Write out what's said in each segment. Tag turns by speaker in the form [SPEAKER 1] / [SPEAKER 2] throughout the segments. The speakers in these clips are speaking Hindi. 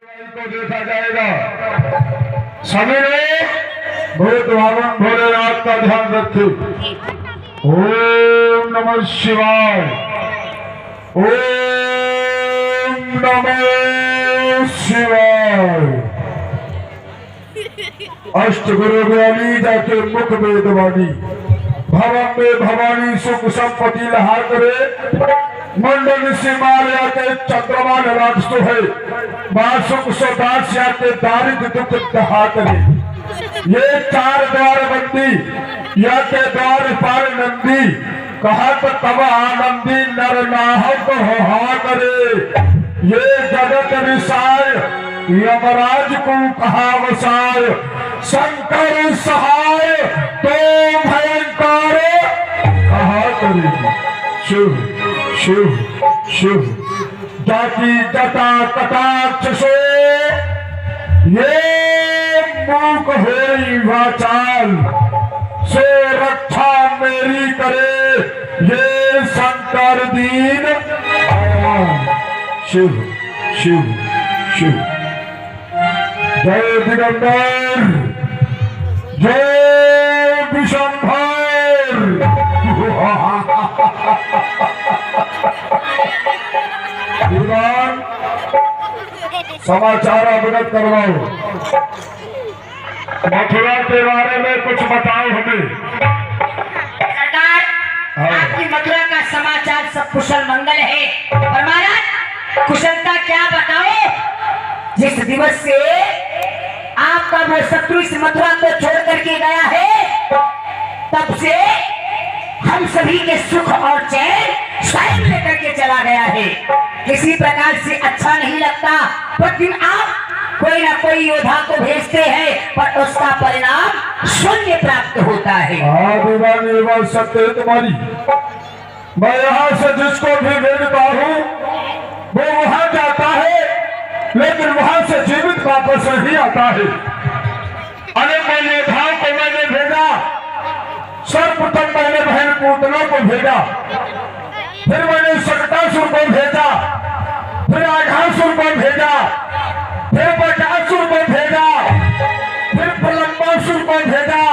[SPEAKER 1] को देखा जाएगा। सभी लोग भोलेनाथ का ध्यान रखें। ओम नमः शिवाय। ओम नमः शिवाय। अष्टगुरु ज्ञानी जाके मुख वेदवाणी भवन में भवानी सुख संपत्ति लहा करे। मंडल से मारिया के चंद्रमा राक्षस है मां सुख सौदास्या के दारिद्र दुख दहा करे। ये चार द्वार बंदी या के द्वार पार नंदी कहत तब आनंदी नर नाहक हा करे। ये जगत विसाय यमराज को कहा वसाय शंकर सहाय तो भयंकर कहा करेगी। शिव शिव शिव जाति जटा कटाक्ष से ये मूक होई वाचाल से रक्षा मेरी करे। ये शंकर दीन शिव शिव शिव। जय दिगंबर जय विशंभर। समाचार अवगत करवाओ। मथुरा के बारे में कुछ बताओ हमें।
[SPEAKER 2] सरकार आपकी मथुरा का समाचार सब कुशल मंगल है। और महाराज कुशलता क्या बताओ। जिस दिवस से आपका वो शत्रु इस मथुरा को छोड़ करके गया है तब से हम सभी के सुख और चैन स्वयं लेकर के चला गया है। किसी प्रकार से अच्छा नहीं लगता। प्रतिदिन आप कोई ना कोई योद्धा को भेजते हैं पर उसका परिणाम शून्य प्राप्त होता है।
[SPEAKER 1] बात सत्य है तुम्हारी। मैं यहाँ से जिसको भी भेजता हूँ वो वहाँ जाता है लेकिन वहाँ से जीवित वापस नहीं आता है। अनेक योद्धाओं को मैंने भेजा। सर्वप्रथम मैंने बहन पूतनों को भेजा, फिर मैंने सकटासुर को भेजा, फिर आघासुर को भेजा, फिर बकासुर को भेजा, फिर प्रलंबासुर को भेजा,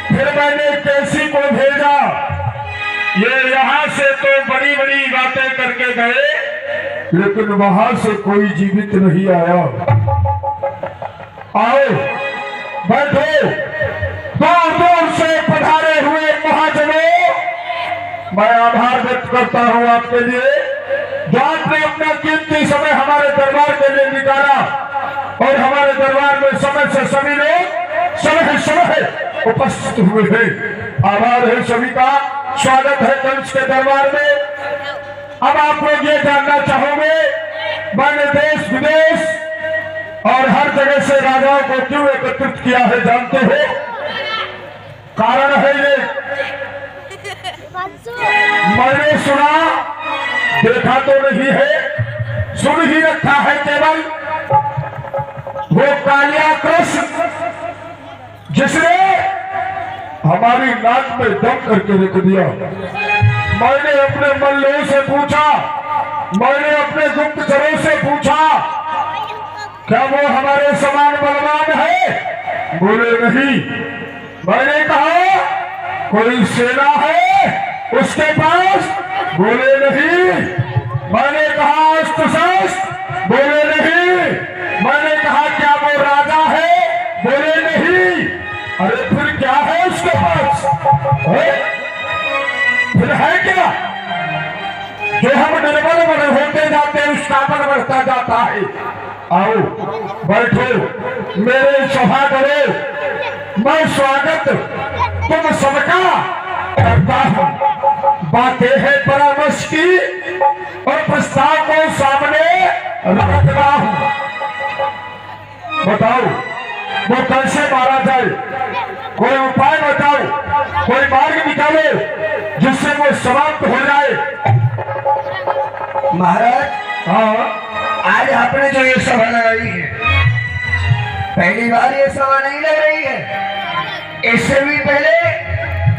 [SPEAKER 1] फिर मैंने केसी को भेजा। ये यहाँ से तो बड़ी बड़ी बातें करके गए लेकिन वहां से कोई जीवित नहीं आया। आओ बैठो। दूर दूर से पधारे हुए महाजनों मैं आभार व्यक्त करता हूं आपके लिए जो आपने अपना कीमती समय हमारे दरबार के लिए निकाला और हमारे दरबार में समय से सभी लोग समय उपस्थित हुए हैं। आभार है सभी का। स्वागत है कंस के दरबार में। अब आप लोग ये जानना चाहोगे मैंने देश विदेश और हर जगह से राजाओं को क्यों एकत्रित किया है जानते हो। कारण है ये मैंने सुना देखा तो नहीं है सुन ही रखा है केवल। वो कालिया कृष्ण जिसने हमारी नाक में दम करके रख दिया। मैंने अपने मल्लों से पूछा, मैंने अपने गुप्तचरों से पूछा क्या वो हमारे समान बलवान है। बोले नहीं। मैंने कहा कोई सेना है उसके पास। बोले नहीं। मैंने कहा अस्त्र शस्त्र। बोले नहीं। मैंने कहा क्या वो राजा है। बोले नहीं। अरे फिर क्या है उसके पास। फिर है क्या जो हम निर्बल बड़े होते जाते हैं उसका बल बढ़ता जाता है। आओ बैठो मेरे सभा करो। मैं स्वागत तुम सबका करता हूं। बातें हैं परामर्श की और प्रस्ताव को सामने रखता हूं। बताओ वो कैसे मारा जाए। कोई उपाय बताओ, कोई मार्ग निकालो जिससे वो समाप्त हो जाए।
[SPEAKER 3] महाराज
[SPEAKER 1] हाँ
[SPEAKER 3] आज आपने जो ये सभा लगाई है पहली बार ये सभा नहीं लग रही है। इससे भी पहले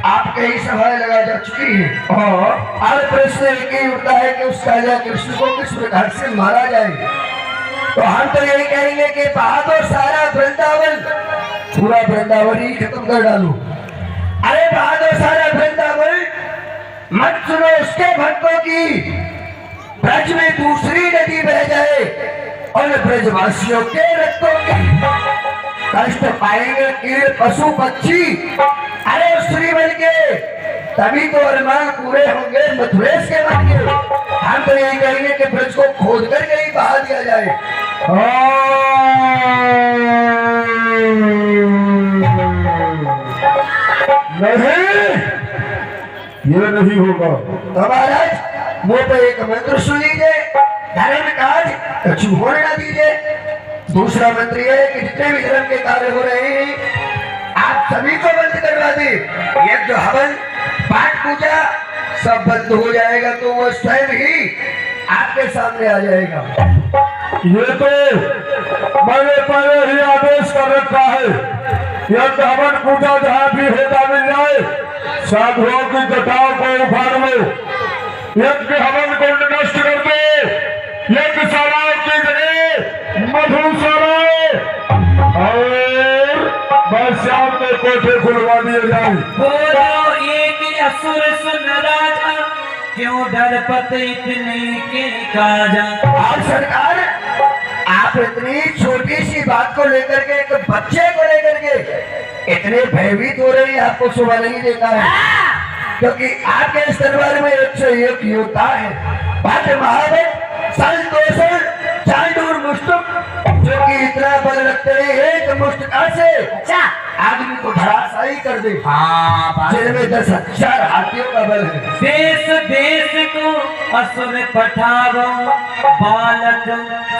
[SPEAKER 3] आप कई सभाएं लगा जा चुकी है।
[SPEAKER 1] हाँ
[SPEAKER 3] आज प्रश्न एक ही उठता है कि उस कालिया कृष्ण को किस प्रकार से मारा जाए। तो हम तो यही कहेंगे कि बहादुर सारा वृंदावन, पूरा वृंदावन ही खत्म कर डालो। अरे बहादुर सारा वृंदावन मत सुनो उसके भक्तों की, ब्रज में दूसरी नदी बह जाए और ब्रजवासियों के रक्तों के कष्ट पाएंगे कीड़ पशु पक्षी। अरे श्री बन के तभी तो अरमान पूरे होंगे मथुरेश के बन के। हम तो यही कहेंगे कि ब्रज को खोद करके ही बहा दिया जाए।
[SPEAKER 1] नहीं, ये नहीं होगा।
[SPEAKER 3] तो महाराज मुंह पे एक मंत्र सुन लीजिए, धर्म काज कछु होने न दीजिए। दूसरा मंत्र यह है कि जितने भी धर्म के कार्य हो रहे हैं आप सभी को बंद करवा दे। यज्ञ हवन पाठ पूजा सब बंद हो जाएगा तो वो स्वयं ही आपके सामने आ जाएगा।
[SPEAKER 1] ये तो मैंने पहले ही आदेश कर रखा है, यज्ञ हवन पूजा जहाँ भी होता मिल जाए साधुओं की जटाओं को उखाड़ लो, यज्ञ हवन को नष्ट कर दो, यज्ञशालाओं की जगह मधुशाला और बस श्याम के कोठे खुलवा दिए जाए।
[SPEAKER 4] बोलो एक असुर सुन राजा, क्यों डरपत इतने के काजा।
[SPEAKER 3] आप सरकार आप इतनी छोटी सी बात को लेकर के, एक बच्चे को लेकर के इतने भयभीत हो रही है, आपको शोभा नहीं देता है। क्योंकि आपके इस दरबार में 101 योद्धा है, भद्र महाबल संतोषण चांडूर मुष्टक, जो कि इतना बल रखते हैं एक मुष्टका से
[SPEAKER 2] अच्छा
[SPEAKER 3] आदमी को धराशायी कर दे।
[SPEAKER 2] हाँ
[SPEAKER 3] जिनमें 10,000 हाथियों का बल है।
[SPEAKER 4] देश देश को असुर पठावो, बालक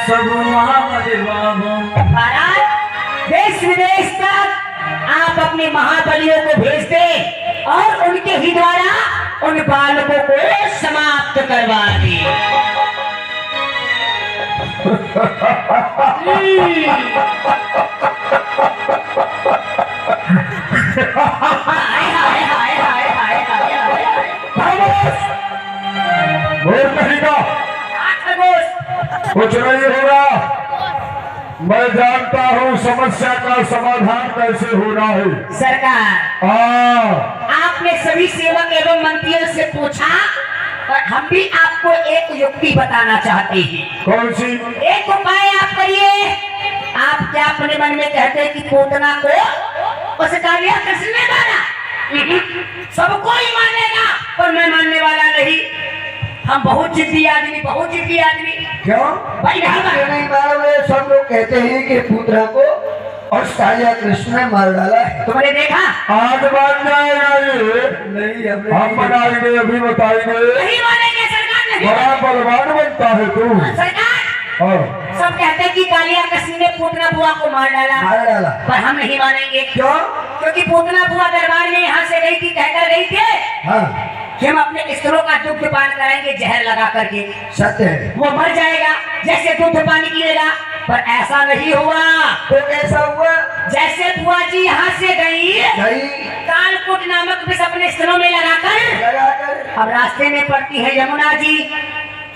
[SPEAKER 4] सब महाबलवावो।
[SPEAKER 2] महाराज देश विदेश तक आप अपने महाबलियों को भेज दे और उनके ही द्वारा उन बालकों को समाप्त करवा दे।
[SPEAKER 1] और कहेगा कुछ नहीं होगा, मैं जानता हूँ समस्या का समाधान कैसे होना है।
[SPEAKER 2] सरकार आपने सभी सेवक एवं मंत्रियों से पूछा और हम भी आपको एक युक्ति बताना चाहते हैं।
[SPEAKER 1] कौन सी?
[SPEAKER 2] एक उपाय आप करिए। आप क्या अपने मन में कहते हैं कि पूतना को उस कालिया कृष्ण ने मारा? सबको ही मानेगा पर मैं मानने वाला नहीं। हम बहुत जिद्दी आदमी, बहुत जिद्दी आदमी।
[SPEAKER 3] क्यों
[SPEAKER 2] भाई नहीं
[SPEAKER 3] मारोगे? सब लोग कहते हैं कि पुत्रा को और कालिया कृष्ण ने मार डाला है।
[SPEAKER 2] तुमने देखा?
[SPEAKER 1] आज बन जाएगा ये।
[SPEAKER 3] नहीं
[SPEAKER 1] हम बनाएंगे, अभी बताएंगे।
[SPEAKER 2] नहीं मानेंगे सरकार, नहीं
[SPEAKER 1] बड़ा बलवान बनता है तू।
[SPEAKER 2] सरकार
[SPEAKER 1] और
[SPEAKER 2] सब कहते हैं कि कालिया कृष्ण ने पूतना बुआ को मार डाला, पर हम नहीं मानेंगे।
[SPEAKER 3] क्यों?
[SPEAKER 2] क्योंकि पूतना बुआ दरबार में यहाँ से गई थी, कहकर गई थी
[SPEAKER 3] हाँ
[SPEAKER 2] कि हम अपने स्त्रों का दुग्ध पान कराएंगे जहर लगा करके,
[SPEAKER 3] सत्य है।
[SPEAKER 2] वो मर जाएगा जैसे दूध पानी पिएगा। पर ऐसा नहीं हुआ।
[SPEAKER 3] तो कैसा हुआ?
[SPEAKER 2] जैसे बुआ जी यहाँ से गई, कालकूट नामक विष अपने स्त्रों में लगाकर अब रास्ते में पड़ती है यमुना जी।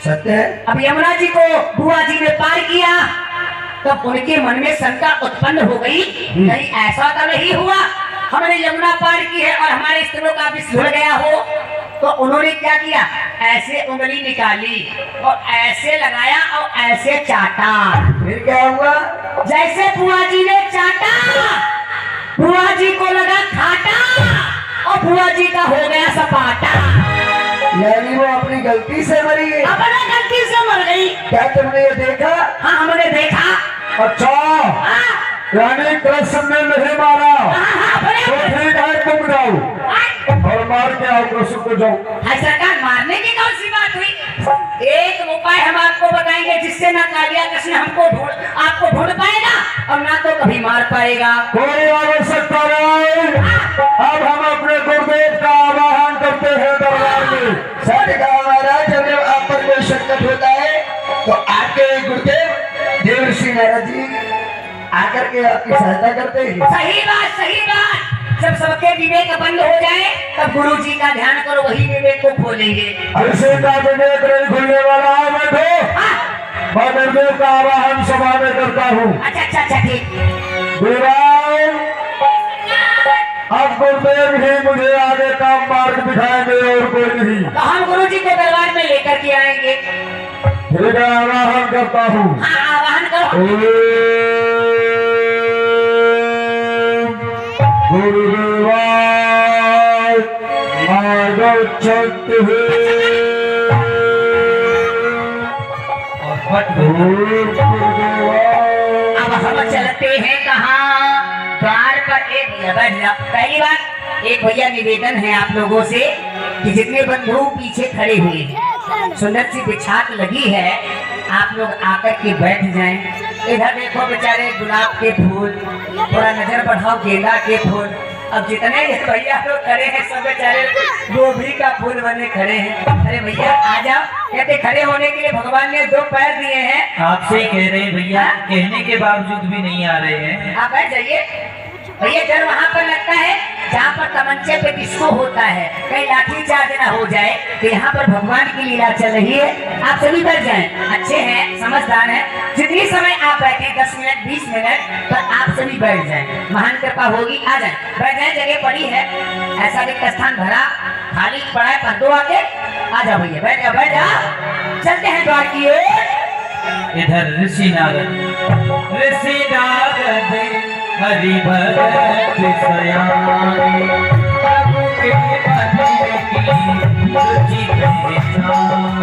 [SPEAKER 3] सत्य है।
[SPEAKER 2] अब यमुना जी को बुआ जी ने पार किया, तब उनके मन में शंका उत्पन्न हो गई, कहीं ऐसा तो नहीं हुआ हमने यमुना पार की है और हमारे स्त्रों का विष घुल गया हो। तो उन्होंने क्या किया, ऐसे उंगली निकाली और ऐसे लगाया और ऐसे चाटा।
[SPEAKER 3] फिर क्या हुआ?
[SPEAKER 2] जैसे बुआ जी ने चाटा, बुआ जी को लगा खाटा और बुआ जी का हो गया सपाटा।
[SPEAKER 3] यानी वो अपनी गलती से मरी है।
[SPEAKER 2] अपना गलती से मर गई।
[SPEAKER 3] क्या तुमने ये देखा?
[SPEAKER 2] हाँ हमने देखा।
[SPEAKER 1] अच्छा,
[SPEAKER 2] हाँ
[SPEAKER 1] यानी कृष्ण ने नहीं मारा तो ठीक है, तुम जाओ और मार के आओ कृष्ण को जाओ।
[SPEAKER 2] सरकार मारने की कौन सी बात हुई? एक उपाय हम आपको बताएंगे जिससे ना कालिया कृष्ण आपको ढूंढ पाएगा और ना तो कभी मार पाएगा।
[SPEAKER 1] कोई आवश्यकता नहीं। अब हम अपने गुरुदेव का आवाहन करते हैं दरबार में।
[SPEAKER 3] सत्य का महाराज, जब आप पर कोई संकट होता है तो आपके गुरुदेव देवर्षि नारद जी आकर के आपकी सहायता करते हैं।
[SPEAKER 2] सही बात, सही बात। जब सबके विवेक बंद हो जाए तब गुरु जी का ध्यान करो, वही विवेक को खोलेंगे।
[SPEAKER 1] ऐसे का विवेक नहीं खुलने वाला है। बैठो, मैं गुरुदेव का आवाहन सभा में करता हूँ।
[SPEAKER 2] अच्छा अच्छा अच्छा ठीक।
[SPEAKER 1] देवाओं, अब गुरुदेव ही मुझे आगे का मार्ग दिखाएंगे और कोई नहीं।
[SPEAKER 2] तो हम गुरु जी को दरबार में लेकर के आएंगे।
[SPEAKER 1] फिर मैं आवाहन करता हूँ।
[SPEAKER 2] हाँ आवाहन करो।
[SPEAKER 1] गुरुदेवाय आगच्छन्तु।
[SPEAKER 2] अब हम चलते हैं कहाँ? द्वार पर एक भैया। पहली बात, एक भैया निवेदन है आप लोगों से कि जितने बंधु पीछे खड़े हुए हैं, सुंदर सी बिछात लगी है, आप लोग आकर के बैठ जाएं। इधर देखो बेचारे गुलाब के फूल, थोड़ा नजर बढ़ाओ गेंदा के फूल। अब जितने ये भैया लोग खड़े हैं सब बेचारे गोभी का फूल बने खड़े हैं। अरे भैया आ जाओ। कहते खड़े होने के लिए भगवान ने 2 पैर दिए हैं।
[SPEAKER 4] आपसे कह रहे हैं भैया, कहने के बावजूद भी नहीं आ रहे हैं।
[SPEAKER 2] आप बैठ जाइए। भैया डर वहाँ पर लगता है जहाँ पर तमंचे पे डिस्को होता है, कहीं लाठी चार्ज ना हो जाए। तो यहाँ पर भगवान की लीला चल रही है। आप सभी बैठ जाएं। अच्छे हैं, समझदार हैं। जितनी समय आप बैठे 10 मिनट 20 मिनट पर आप सभी बैठ जाएं। महान कृपा होगी। आ जाए, बैठ जाए। जगह पड़ी है, ऐसा भी स्थान भरा खाली पड़ा है। पर 2 आके आ जाओ भैया, बैठ जाओ बैठ जाओ। चलते हैं द्वार की ओर।
[SPEAKER 4] इधर ऋषि नारद हरि भगत सयाने, प्रभु के मंदिर की रुचि पहचान।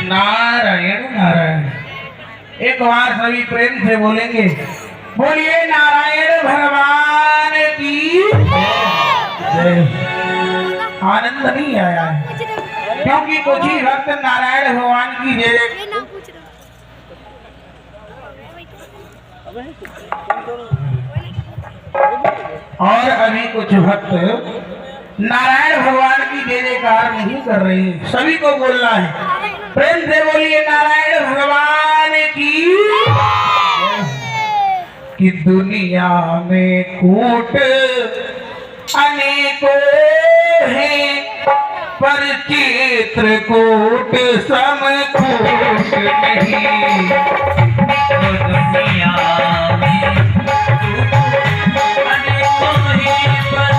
[SPEAKER 3] नारायण नारायण। एक बार सभी प्रेम से बोलेंगे, बोलिए नारायण भगवान की जय। आनंद नहीं आया है क्योंकि कुछ ही भक्त नारायण भगवान की जय और अभी कुछ भक्त नारायण भगवान की जय जयकार नहीं कर रहे हैं। सभी को बोलना है, प्रेम से बोलिए नारायण भगवान की। कि दुनिया में कूट अनेकों हैं, पर चित्रकूट सम कूट नहीं।
[SPEAKER 4] दुनिया में अनेकों हैं, पर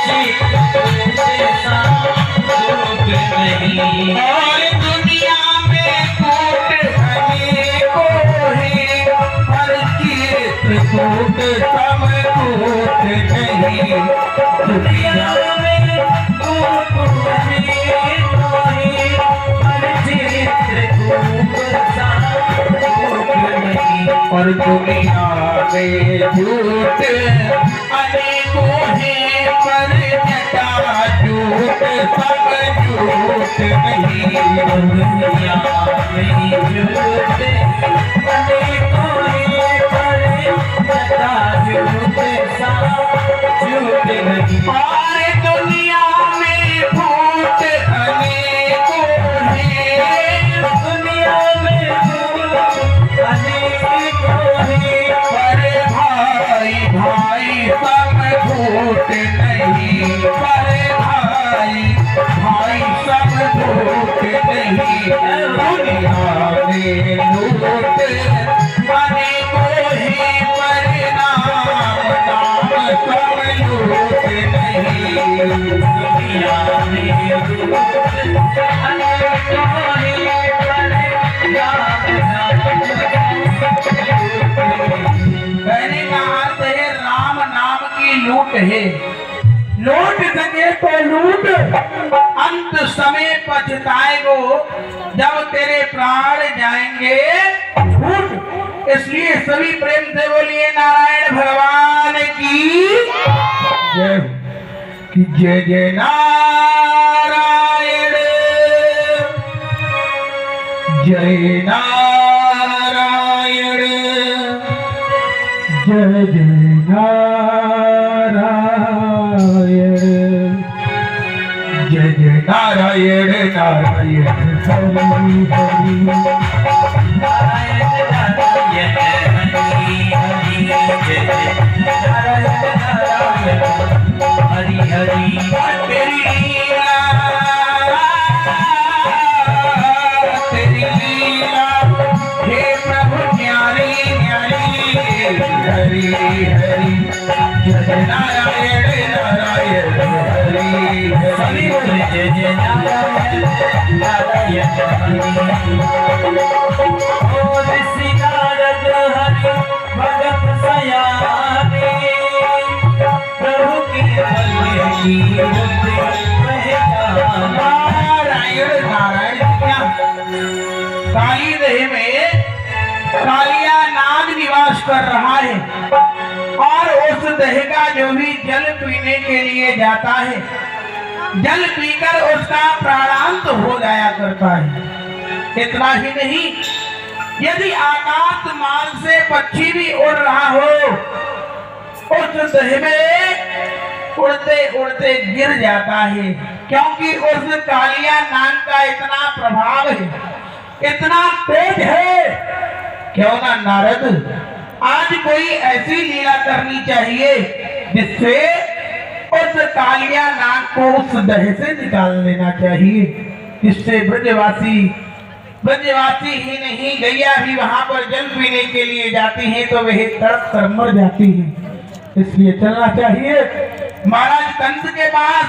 [SPEAKER 4] चित्रकूट सम कूट नहीं।
[SPEAKER 3] और दुनिया में कूट अनेकों हैं, पर चित्रकूट सम कूट नहीं। दुनिया
[SPEAKER 4] में कूट अनेकों हैं, पर चित्रकूट सम कूट नहीं।
[SPEAKER 3] और दुनिया में झूठ अनेकों हैं, पर जटा झूठ सब झूठ नहीं।
[SPEAKER 4] दुनिया में झूठ अनेकों हैं, पर जटा झूठ सब झूठ नहीं।
[SPEAKER 3] और दुनिया में फूट अनेकों हैं,
[SPEAKER 4] दुनिया में झूठ अनेकों हैं,
[SPEAKER 3] पर भाई भाई सब झूठ नहीं। पर भाई भाई सब झूठ नहीं। दुनिया में लूट अनेकों हैं, पर नाम नाम सब लूट नहीं।
[SPEAKER 4] दुनिया में झूठ अनेकों हैं, पर नाम
[SPEAKER 3] कहने का अर्थ है राम नाम की लूट है। लूट सके तो लूट, अंत समय पछताएगो जब तेरे प्राण जाएंगे छूट। इसलिए सभी प्रेम से बोलिए नारायण भगवान की जय। कि जय जय नारायण, जय नारायण, जय जय नारायण, जय जय नारायण नारायण हरि हरि।
[SPEAKER 4] हरि हरि
[SPEAKER 3] तेरी लीला
[SPEAKER 4] भगत सयाने प्रभु की
[SPEAKER 1] नारायण नारायण क्या काली देह में कालिया नाग निवास कर रहा है और उस देह का जो भी जल पीने के लिए जाता है जल पीकर उसका प्राणांत हो जाया करता है। इतना ही नहीं, यदि आकाश मार्ग से पक्षी भी उड़ रहा हो उस देह में उड़ते उड़ते गिर जाता है, क्योंकि उस कालिया नाग का इतना प्रभाव है, इतना तेज है। क्यों ना नारद, आज कोई ऐसी लीला करनी चाहिए जिससे उस कालिया नाग को उस देह से निकाल लेना चाहिए, जिससे ब्रजवासी ही नहीं गैया भी वहां पर जल पीने के लिए जाती हैं तो वह तड़प कर मर जाती है। इसलिए चलना चाहिए महाराज कंस के पास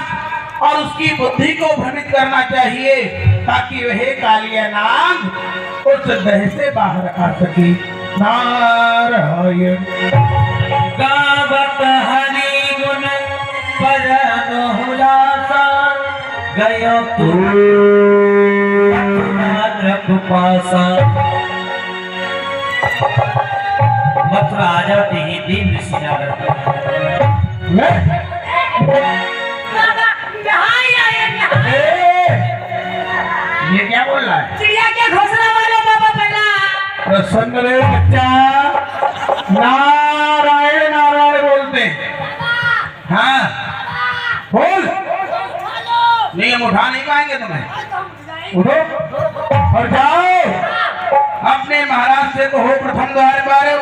[SPEAKER 1] और उसकी बुद्धि को भ्रमित करना चाहिए ताकि वह कालिया नाग उस देह से बाहर आ सके। नारायण
[SPEAKER 4] गावत हरि गुण परम हुलासा गयो तू पासा। मथुरा आ जाती ही देव ऋषि नारद
[SPEAKER 1] ये क्या बोल रहा है?
[SPEAKER 2] चिड़िया क्या घोषणा वाले बाबा पहला
[SPEAKER 1] प्रसन्न रे बच्चा, नारायण नारायण बोलते। हाँ बोल। नहीं, हम उठा नहीं पाएंगे तुम्हें। उठो और जाओ अपने महाराज से कहो प्रथम द्वार पर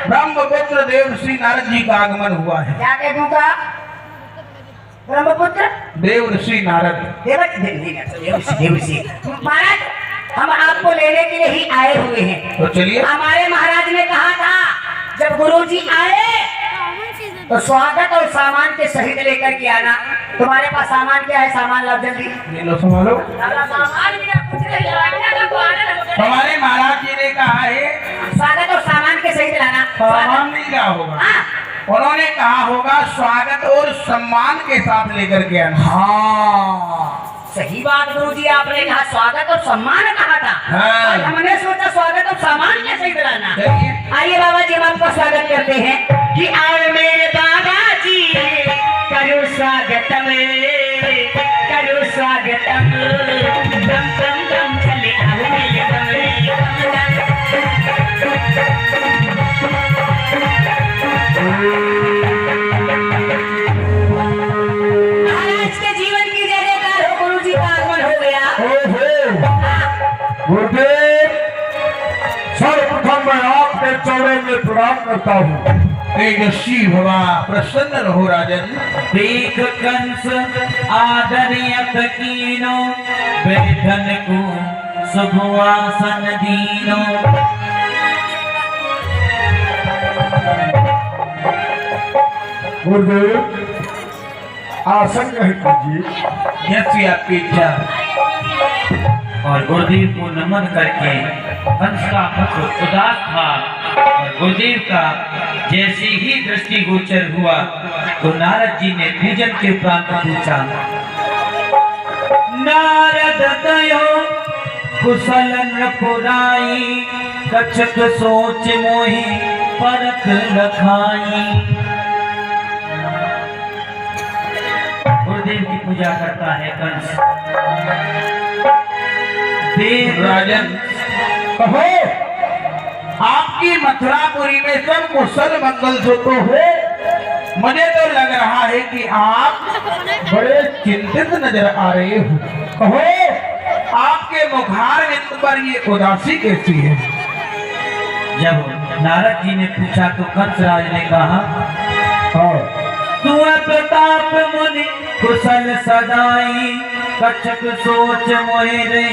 [SPEAKER 1] ब्रह्मपुत्र देव श्री नारद जी का आगमन हुआ है।
[SPEAKER 2] क्या कह दूंगा? ब्रह्मपुत्र
[SPEAKER 1] देव ऋषि नारद।
[SPEAKER 2] देवऋषि महाराज, हम आपको लेने के लिए ही आए हुए हैं।
[SPEAKER 1] तो चलिए।
[SPEAKER 2] हमारे महाराज ने कहा था जब गुरुजी आए तो स्वागत और सामान के सहित लेकर के आना। तुम्हारे पास सामान क्या है? सामान लाओ जल्दी।
[SPEAKER 1] ये लो संभालो।
[SPEAKER 2] सामान भी ना कुछ नहीं है।
[SPEAKER 1] हमारे महाराज जी ने कहा है
[SPEAKER 2] स्वागत और सामान के सहित लाना।
[SPEAKER 1] सामान नहीं क्या होगा,
[SPEAKER 2] हाँ।
[SPEAKER 1] उन्होंने कहा होगा स्वागत और सम्मान के साथ लेकर के आना।
[SPEAKER 2] हाँ सही बात गुरुजी, आपने कहा स्वागत और सम्मान कहा था।
[SPEAKER 1] हाँ।
[SPEAKER 2] और हमने सोचा स्वागत और सामान कैसे दिलाना।
[SPEAKER 1] चलिए।
[SPEAKER 2] आइए बाबा जी, हम आपका स्वागत करते हैं कि आओ मेरे बाबा जी, करो स्वागतम करो स्वागतम, दम दम दम चले आओ मेरे महाराज के जीवन की जयकार हो। गुरुजी का आगमन हो गया।
[SPEAKER 1] गुरुदेव, सर्वप्रथम मैं आपके चरणों में प्रणाम करता हूँ। तेजस्वी भवा, प्रसन्न रहो राजन।
[SPEAKER 4] देख कंस आदरियत कीनो, बैठन को शुभवासन दीनो।
[SPEAKER 1] गुरुदेव, आसन ग्रहण कीजिए। जैसी आपकी इच्छा।
[SPEAKER 4] और गुरुदेव को नमन करके कंस का मुख उदास था और गुरुदेव का जैसे ही दृष्टि गोचर हुआ तो नारद जी ने पूजन के उपरांत पूछा। नारद कयो कुशल नपुराई, कछत सोच मोहि परख लखाई। गुरुदेव की पूजा करता है कंस। देव
[SPEAKER 1] राजन, कहो आपकी मथुरापुरी में सब कुशल मंगल से तो हो। मुझे तो लग रहा है कि आप बड़े चिंतित नजर आ रहे हो। कहो आपके मुखारविंद पर ये उदासी कैसी है?
[SPEAKER 4] जब नारद जी ने पूछा तो कंसराज ने कहा, तू प्रताप मुनि कुशल सदाई, कछक सोच मोहि रे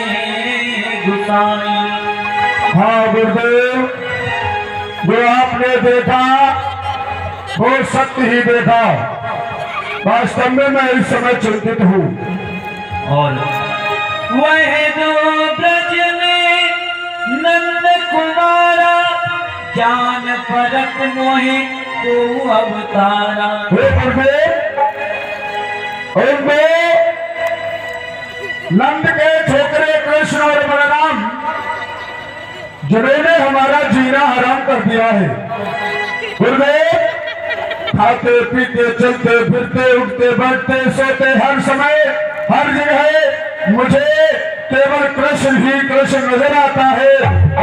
[SPEAKER 4] गुसाई।
[SPEAKER 1] हाँ गुरुदेव, जो आपने देखा वो सत्य ही देखा। वास्तव में मैं इस समय चिंतित हूँ।
[SPEAKER 4] और वह दो ब्रज में नंद कुमारा, जान परत मोहे को अवतारा।
[SPEAKER 1] नंद के छोकरे कृष्ण और बलराम जिन्होंने हमारा जीना हराम कर दिया है। गुरुदेव, खाते पीते चलते फिरते उठते बैठते सोते हर समय हर जगह मुझे केवल कृष्ण ही कृष्ण नजर आता है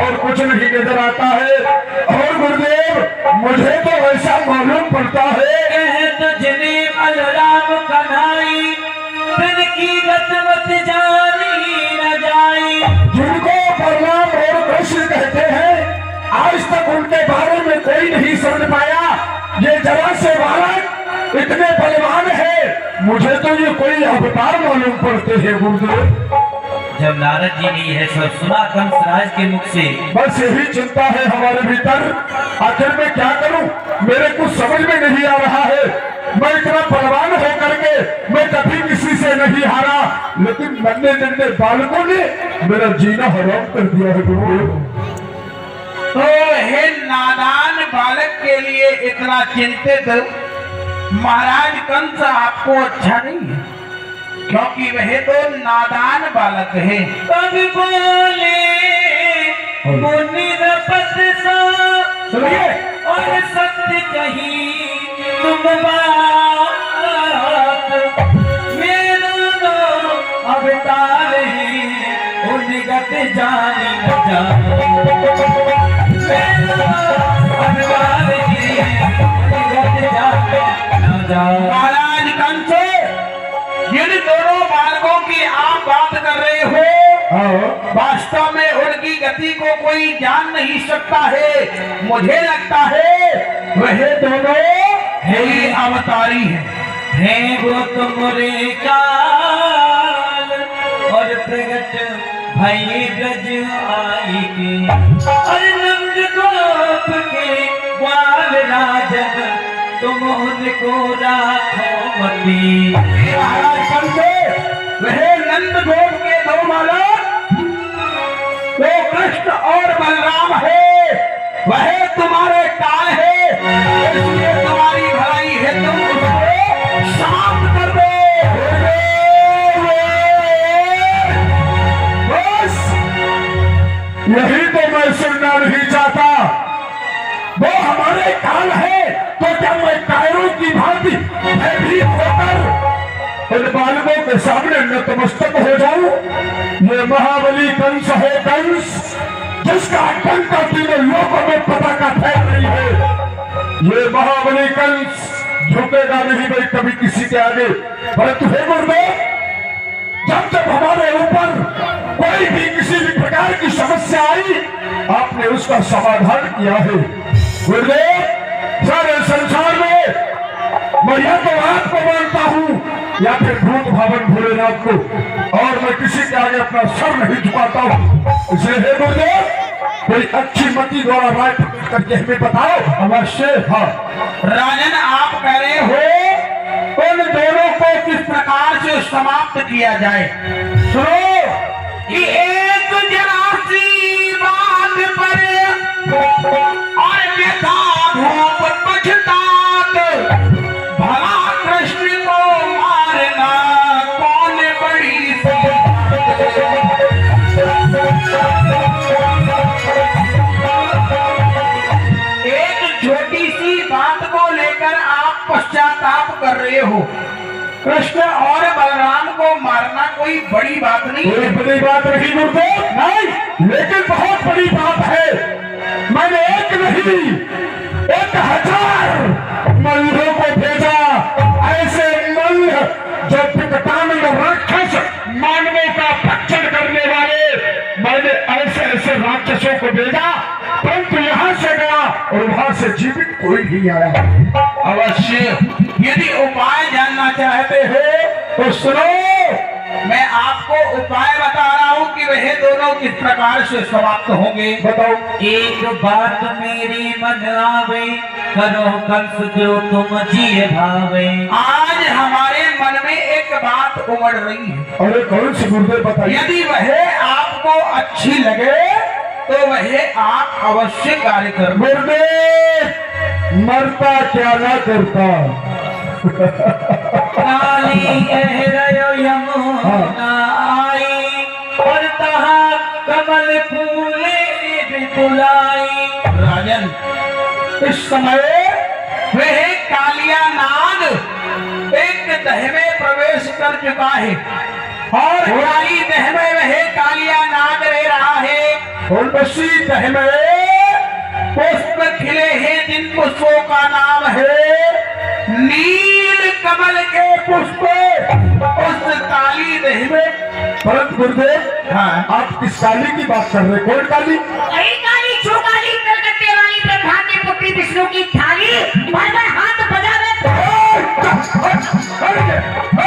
[SPEAKER 1] और कुछ नहीं नजर आता है। और गुरुदेव, मुझे तो ऐसा मालूम पड़ता है
[SPEAKER 4] तुझने बलराम कन्हाई, फिर की गतवत जानी न जाई।
[SPEAKER 1] जिनको बलराम और कृष्ण कहते हैं, आज तक उनके बारे में कोई नहीं समझ पाया। ये जरा से बालक इतने बलवान है, मुझे तो ये कोई अवतार मालूम पड़ते हैं गुरुदेव।
[SPEAKER 4] जब नारद जी ने यह सब सुना कंसराज के मुख से,
[SPEAKER 1] बस यही चिंता है हमारे भीतर, आखिर मैं क्या करूं, मेरे कुछ समझ में नहीं आ रहा है। मैं इतना बलवान होकर के मैं कभी किसी से नहीं हारा, लेकिन नन्हे नन्हे बालकों ने मेरा जीना हराम कर दिया है गुरुदेव।
[SPEAKER 5] तो हे नादान बालक के लिए इतना चिंतित महाराज कंस आपको अच्छा नहीं है, क्योंकि वह तो नादान बालक है।
[SPEAKER 4] तब बोले मुनि रपत सा,
[SPEAKER 1] सुनिए,
[SPEAKER 4] और सत्य कही तुम बात, मेरा तो अवतार है उनगत जानी न जानो। मेरा अवतार है उनगत जानी न जानो।
[SPEAKER 5] महाराज कंस, जिन दोनों बालकों की आप बात कर रहे हो, वास्तव में उनकी गति को कोई जान नहीं सकता है। मुझे लगता है वह दोनों ही अवतारी हैं।
[SPEAKER 4] वो तुमरे काल, और प्रगट भई ब्रज आई के, और नंद गोप के ग्वाल राजन, तुम उनको राखो मती।
[SPEAKER 5] महाराज कंस, वह नंद गोप के दो बालक वो कृष्ण और बलराम है, वह तुम्हारे काल है, इसलिए तुम्हारी भलाई है, तुम उसको शांत कर दो।
[SPEAKER 1] बस यही तो मैं सुनना नहीं चाहता। वो हमारे काल है तो क्या मैं कायरों की भांति भयभीत होकर इन बालकों के सामने नतमस्तक हो जाऊं? ये महाबली कंस है, कंस जिसका डंका तीनों लोगों में पताका फैल रही है। ये महाबली कंस झुकेगा नहीं भाई कभी किसी के आगे। परंतु हे गुरुदेव, जब जब हमारे ऊपर कोई भी किसी भी प्रकार की समस्या आई, आपने उसका समाधान किया है। गुरुदेव, सारे संसार में मैं या तो आपको मानता हूँ या फिर भूत भावन भोलेनाथ को, और मैं किसी के आगे अपना सर नहीं झुकाता हूँ। इसलिए हे गुरुदेव, कोई अच्छी मति द्वारा राय प्रकट करके हमें बताओ। अवश्य। हाँ
[SPEAKER 5] राजन, आप कह रहे हो उन दोनों को किस प्रकार से समाप्त किया जाए। सुनो कि एक जरा सी बात पर और व्यथा धूप पछतात, भला कृष्ण को मारना कौन बड़ी एक छोटी सी बात को लेकर आप पश्चाताप कर रहे हो। कृष्ण और बलराम को मारना कोई बड़ी बात नहीं
[SPEAKER 1] कोई
[SPEAKER 5] है।
[SPEAKER 1] बड़ी बात नहीं गुरुदेव, नहीं, लेकिन बहुत बड़ी बात है। मैंने एक नहीं 1000 मल्लों को भेजा, ऐसे मल्ल जो विकटानंद राक्षस मानवों का भक्षण करने वाले। मैंने ऐसे ऐसे राक्षसों को भेजा, परंतु यहाँ से गया और वहां से जीवित कोई नहीं आया।
[SPEAKER 5] अवश्य, यदि उपाय जानना चाहते हो तो सुनो, मैं आपको उपाय बता रहा हूँ कि वह दोनों किस प्रकार से समाप्त होंगे।
[SPEAKER 1] बताओ।
[SPEAKER 4] एक बात मेरे मन आवे, करो कंस जो तुम जिए भावे।
[SPEAKER 5] आज हमारे मन में एक एक बात उमड़ रही है।
[SPEAKER 1] अरे कौन सी गुरुदेव बताइए?
[SPEAKER 5] यदि वह आपको अच्छी लगे तो वह आप अवश्य कार्य कर।
[SPEAKER 1] गुरुदेव मरता क्या ना करता।
[SPEAKER 4] काली गहरयो यमुना आई और तहा कमल फूले बिपुलाई।
[SPEAKER 5] राजन, इस समय वह कालिया नाग एक दह में प्रवेश कर चुका है और काली दह में वह कालिया नाग रह रहा है।
[SPEAKER 1] और बसी दह में
[SPEAKER 5] पुष्प खिले हैं जिन पुष्पों का नाम है नील कमल के पुष्प। उस काली दह में
[SPEAKER 1] परंतु गुरुदेव,
[SPEAKER 5] हाँ,
[SPEAKER 1] आप किस काली की बात कर रहे? कौन काली?
[SPEAKER 2] वही काली जो काली कलकत्ते वाली ब्रह्मा के पुत्री विष्णु की थाली भर भर हाथ बजावे।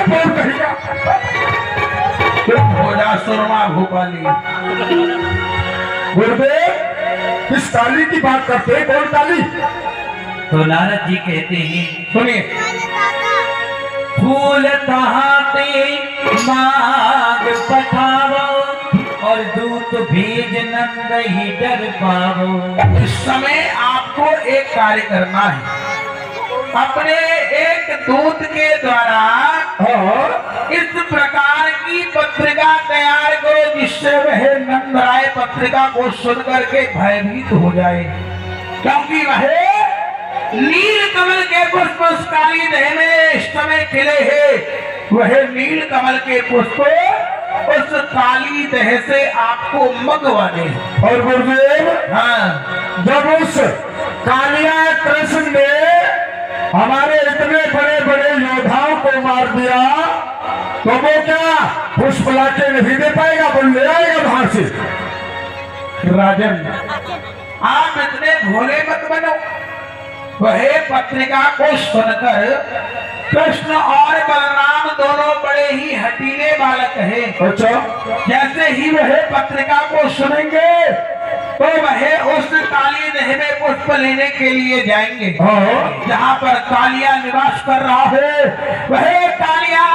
[SPEAKER 1] बोल कहिएगा।
[SPEAKER 5] हो जा सुरमा भोपाली।
[SPEAKER 1] गुरुदेव किस काली की बात करते हैं? कौन काली?
[SPEAKER 4] तो नारद जी कहते हैं,
[SPEAKER 5] सुनिए,
[SPEAKER 4] फूल तहाते मांग पठावो और दूत भेज नंद ही डर पावो।
[SPEAKER 5] इस समय आपको एक कार्य करना है। अपने एक दूत के द्वारा इस प्रकार की पत्रिका तैयार करो जिससे वह नंद राय पत्रिका को सुन करके भयभीत हो जाए, क्योंकि वह नील कमल के पुष्प उस काली दह में इस समय खिले हैं। वह नील कमल के पुष्प उस काली दह से आपको मंगवाने।
[SPEAKER 1] और गुरुदेव,
[SPEAKER 5] हाँ,
[SPEAKER 1] जब उस कालिया कृष्ण ने हमारे इतने बड़े बड़े योद्धाओं को मार दिया तो वो क्या पुष्प लाके नहीं दे पाएगा? वो ले आएगा बाहर से।
[SPEAKER 5] राजन, आप इतने भोले मत बनो। वह पत्रिका को सुनकर कृष्ण और बलराम दोनों बड़े ही हटीले बालक हैं।
[SPEAKER 1] अच्छा,
[SPEAKER 5] जैसे ही वह पत्रिका को सुनेंगे तो वह उस काली दह में पुष्प लेने के लिए जाएंगे जहाँ पर कालिया निवास कर रहा है। वह कालिया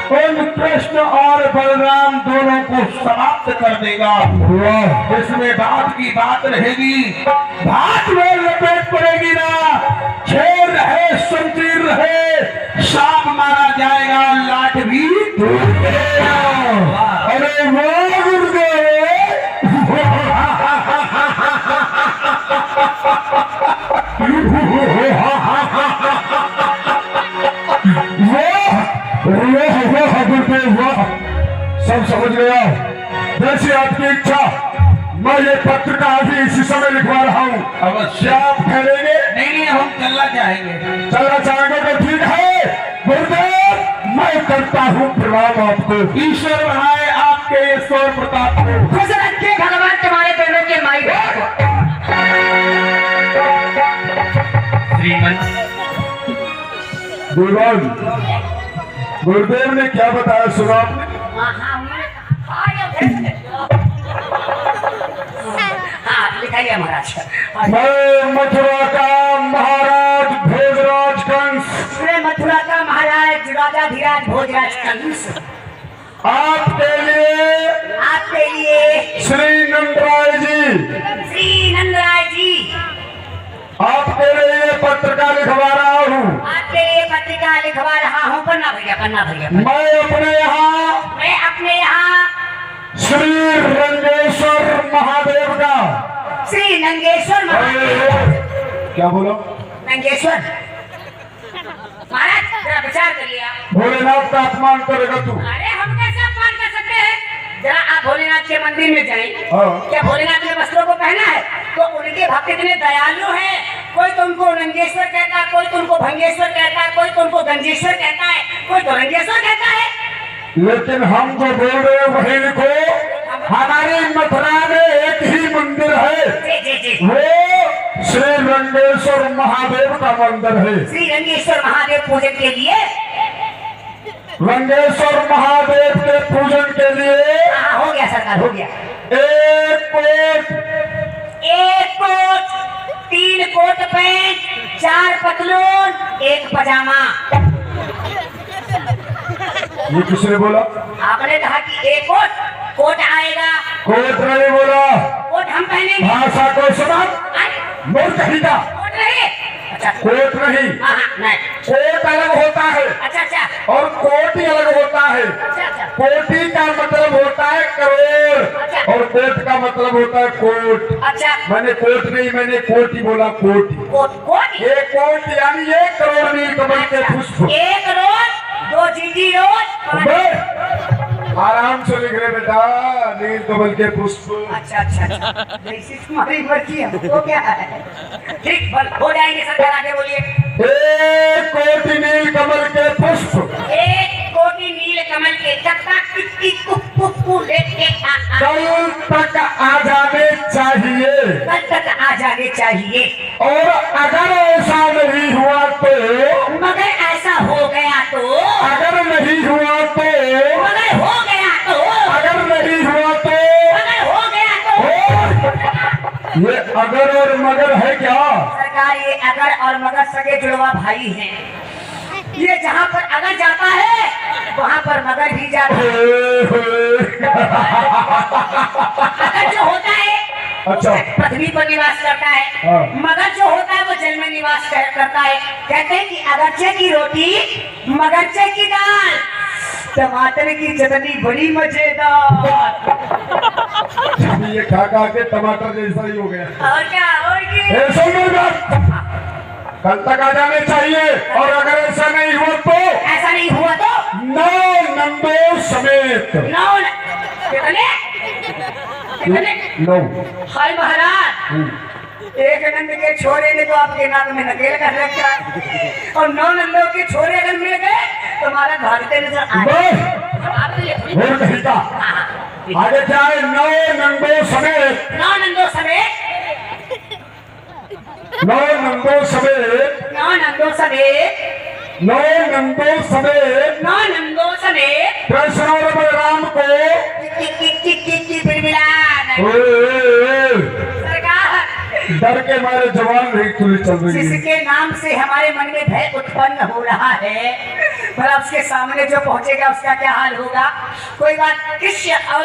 [SPEAKER 5] उन कृष्ण और बलराम दोनों को समाप्त कर देगा। इसमें बात की बात रहेगी, भात में लपेट पड़ेगी ना, शेर रहे शमशीर रहे, सांप मारा जाएगा, लाठ भी टूटेगा।
[SPEAKER 1] अरे वाह गुरुदेव, सब समझ गया। जैसी आपकी इच्छा, मैं ये पत्रिका अभी इसी समय लिखवा रहा हूँ।
[SPEAKER 5] अवश्य।
[SPEAKER 1] आप करेंगे?
[SPEAKER 5] नहीं, हम चलना चाहेंगे।
[SPEAKER 1] चलना चाहेंगे तो ठीक है। गुरुदेव, मैं करता हूँ प्रणाम आपको।
[SPEAKER 5] ईश्वर बढ़ाए आपके ईश्वर प्रताप को।
[SPEAKER 2] खुश रखे भगवान तुम्हारे दोनों के माई बाप को।
[SPEAKER 4] श्रीमन
[SPEAKER 1] गुरुदेव ने क्या बताया सुना आपने?
[SPEAKER 2] हाँ, लिखाइए महाराज।
[SPEAKER 1] मैं मथुरा का महाराज भोजराज कंस,
[SPEAKER 2] मैं मथुरा का महाराज राजाधिराज भोजराज कंस
[SPEAKER 1] आपके लिए श्री नंदराय जी, आपके लिए पत्रिका लिखवा रहा हूँ।
[SPEAKER 2] आपके लिए पत्रिका लिखवा रहा हूँ। पन्ना भैया।
[SPEAKER 1] मैं अपने यहाँ श्री रंगेश्वर महादेव का,
[SPEAKER 2] श्री नंगेश्वर महादेव।
[SPEAKER 1] क्या बोलो?
[SPEAKER 2] नंगेश्वर महाराज, जरा विचार करिए आप।
[SPEAKER 1] भोलेनाथ का अपमान करेगा तू?
[SPEAKER 2] अरे हम कैसे अपमान कर सकते हैं? जरा आप भोलेनाथ के मंदिर में जाएं। क्या भोलेनाथ के वस्त्रों को पहना है? तो उनके भक्त इतने दयालु हैं, कोई तो उनको नंगेश्वर कहता है, कोई तो उनको भंगेश्वर कहता है, कोई तो उनको गंजेश्वर कहता है, कोई तो रंगेश्वर कहता है।
[SPEAKER 1] लेकिन हम जो बोल रहे हैं वही लिखो। हमारी मथुरा में एक ही मंदिर है,
[SPEAKER 2] जी।
[SPEAKER 1] वो श्री रंगेश्वर महादेव का मंदिर है।
[SPEAKER 2] श्री रंगेश्वर महादेव पूजन के लिए,
[SPEAKER 1] रंगेश्वर महादेव के पूजन के लिए
[SPEAKER 2] हो गया सरकार, हो गया।
[SPEAKER 1] एक
[SPEAKER 2] कोट, 3 कोट पैंट, 4 पतलून, 1 पजामा।
[SPEAKER 1] ये किसने बोला?
[SPEAKER 2] आपने कहा कि एक कोट आएगा,
[SPEAKER 1] कोट नहीं बोला,
[SPEAKER 2] कोट हम पहनेंगे।
[SPEAKER 1] भाषा को सुना, मूर्ख कहीं का।
[SPEAKER 2] कोट नहीं, अच्छा
[SPEAKER 1] कोट नहीं,
[SPEAKER 2] हाँ नहीं,
[SPEAKER 1] कोट अलग होता है
[SPEAKER 2] अच्छा अच्छा
[SPEAKER 1] और कोटि अलग होता है।
[SPEAKER 2] अच्छा
[SPEAKER 1] कोटि का मतलब होता है करोड़ और कोट का मतलब होता है कोट।
[SPEAKER 2] अच्छा,
[SPEAKER 1] मैंने कोट नहीं, मैंने कोटि बोला, कोटि।
[SPEAKER 2] कोट
[SPEAKER 1] ये कोट यानी 1 करोड़ नीलकमल के पुष्प।
[SPEAKER 2] एक रोज, 2 जीटी रोज।
[SPEAKER 1] बे, आराम से लिख रहे बेटा, नीलकमल के पुष्प।
[SPEAKER 2] अच्छा अच्छा अच्छा, जैसी तुम्हारी मर्जी है, वो क्या है? ठीक, बल हो जाएंगे सरकार, आगे बोलिए।
[SPEAKER 1] 1 कोटि नीलकमल के पुष्प
[SPEAKER 2] 1 कोटि नील कमल के कत्ता कितनी कुप्पू लेके
[SPEAKER 1] कल तक आ जाने चाहिए,
[SPEAKER 2] कल तक आ जाने चाहिए।
[SPEAKER 1] और अगर ऐसा नहीं हुआ तो,
[SPEAKER 2] मगर ऐसा हो गया तो,
[SPEAKER 1] अगर नहीं हुआ तो,
[SPEAKER 2] मगर हो गया तो,
[SPEAKER 1] अगर नहीं हुआ तो,
[SPEAKER 2] मगर हो गया तो।
[SPEAKER 1] और ये अगर और मगर है क्या?
[SPEAKER 2] सरकार, ये अगर और मगर सगे जुड़वा भाई हैं। ये जहाँ पर अगर जाता है वहाँ पर मगर भी जाता है। अगर जो होता है
[SPEAKER 1] अच्छा।
[SPEAKER 2] पृथ्वी पर निवास करता है,
[SPEAKER 1] हाँ।
[SPEAKER 2] मगर जो होता है वो जल में निवास करता है। कहते हैं कि अगरचे की रोटी मगरचे की दाल, टमाटर की चटनी बड़ी मजेदार।
[SPEAKER 1] ये खा खा के टमाटर जैसा ही हो गया।
[SPEAKER 2] और क्या, और क्या?
[SPEAKER 1] ए, सुन मेरी बात, कल तक आ जाने चाहिए, और अगर ऐसा नहीं हुआ तो
[SPEAKER 2] ऐसा नहीं हुआ तो
[SPEAKER 1] 9 नंदों समेत।
[SPEAKER 2] कितने?
[SPEAKER 1] 9।
[SPEAKER 2] हाय महाराज, एक नंद के छोरे ने तो आपके नाक में नकेल कर रखा है, और 9 नंदों के छोरे अगर मिल गए तो हमारा भागते नजर आए।
[SPEAKER 1] और कहीं का आगे क्या है? 9 नंदों समेत,
[SPEAKER 2] 9 नंदों समेत,
[SPEAKER 1] 9 नंदों समेत,
[SPEAKER 2] 9 नंदों समेत,
[SPEAKER 1] 9 नंदों समेत
[SPEAKER 2] 9 नंदों समेत
[SPEAKER 1] कृष्ण और बलराम को
[SPEAKER 2] बिलबिलान। सरकार,
[SPEAKER 1] डर के मारे जवान नहीं तुली चल रही है।
[SPEAKER 2] जिसके नाम से हमारे मन में भय उत्पन्न हो रहा है, भला उसके सामने जो पहुंचेगा उसका क्या हाल होगा? कोई बात, कृष्ण और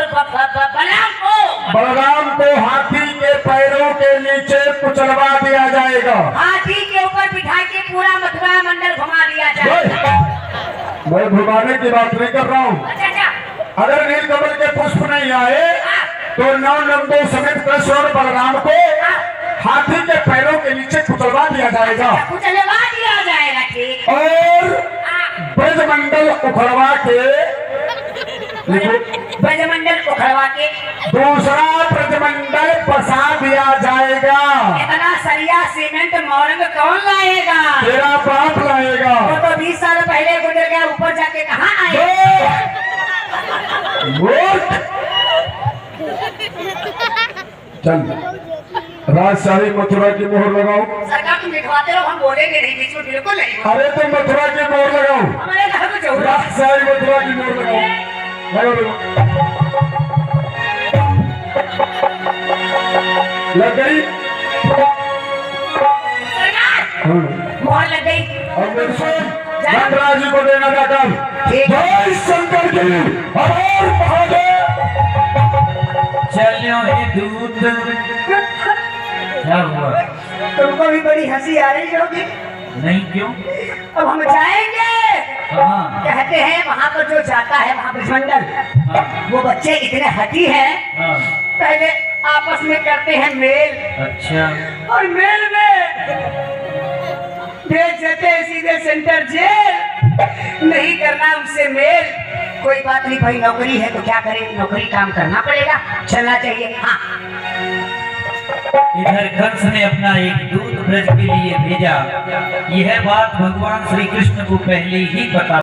[SPEAKER 1] बलराम को हाथी के पैरों के नीचे कुचलवा दिया जाएगा।
[SPEAKER 2] हाथी के ऊपर बिठा के पूरा मथुरा मंडल घुमा दिया जाएगा।
[SPEAKER 1] मैं घुमाने की बात नहीं कर रहा हूँ।
[SPEAKER 2] अच्छा अच्छा,
[SPEAKER 1] अगर नीलकमल के पुष्प नहीं आए तो 9 नंदों समेत कृष्ण और बलराम को हाथी के पैरों के नीचे कुचलवा दिया जाएगा,
[SPEAKER 2] कुचलवा दिया जाएगा। ठीक,
[SPEAKER 1] और ब्रजमंडल उखड़वा के,
[SPEAKER 2] ब्रजमंडल उखड़वा के
[SPEAKER 1] दूसरा ब्रजमंडल बसा दिया जाएगा।
[SPEAKER 2] इतना सरिया सीमेंट मोरंग कौन लाएगा?
[SPEAKER 1] तेरा बाप लाएगा।
[SPEAKER 2] वो तो 20 साल पहले गुजर गया, ऊपर जाके कहाँ आए?
[SPEAKER 1] चल, राजशाही मथुरा की मोहर लगाओ।
[SPEAKER 2] सरकार, तुम लिखवाते रहो, हम बोलेंगे नहीं, बीच में बिल्कुल नहीं।
[SPEAKER 1] अरे तुम मथुरा की मोहर लगाओ,
[SPEAKER 2] हमारे घर को जरूर
[SPEAKER 1] राजशाही मथुरा की मोहर लगाओ। लग गई?
[SPEAKER 2] मोहर लग गई।
[SPEAKER 1] अब मेरे सुन, धनराज जी को देना जाकर जय शंकर जी हर हर महादेव।
[SPEAKER 4] चलो हे दूत, क्या हुआ?
[SPEAKER 2] तुमको भी बड़ी हंसी आ रही होगी।
[SPEAKER 4] नहीं, क्यों?
[SPEAKER 2] अब हम जाएंगे,
[SPEAKER 4] हाँ
[SPEAKER 2] कहते हैं वहाँ पर जो जाता है वहाँ ब्रजमंडल,
[SPEAKER 4] हाँ
[SPEAKER 2] वो बच्चे इतने हठी हैं,
[SPEAKER 4] हाँ,
[SPEAKER 2] पहले आपस में करते हैं मेल,
[SPEAKER 4] अच्छा
[SPEAKER 2] और मेल में भेज देते हैं सीधे सेंटर जेल। नहीं करना उनसे मेल, कोई बात नहीं भाई, नौकरी है तो क्या करें, नौकरी काम करना पड़ेगा, चलना चाहिए। हाँ,
[SPEAKER 4] इधर कंस ने अपना एक दूत ब्रज के लिए भेजा। यह बात भगवान श्री कृष्ण को पहले ही बता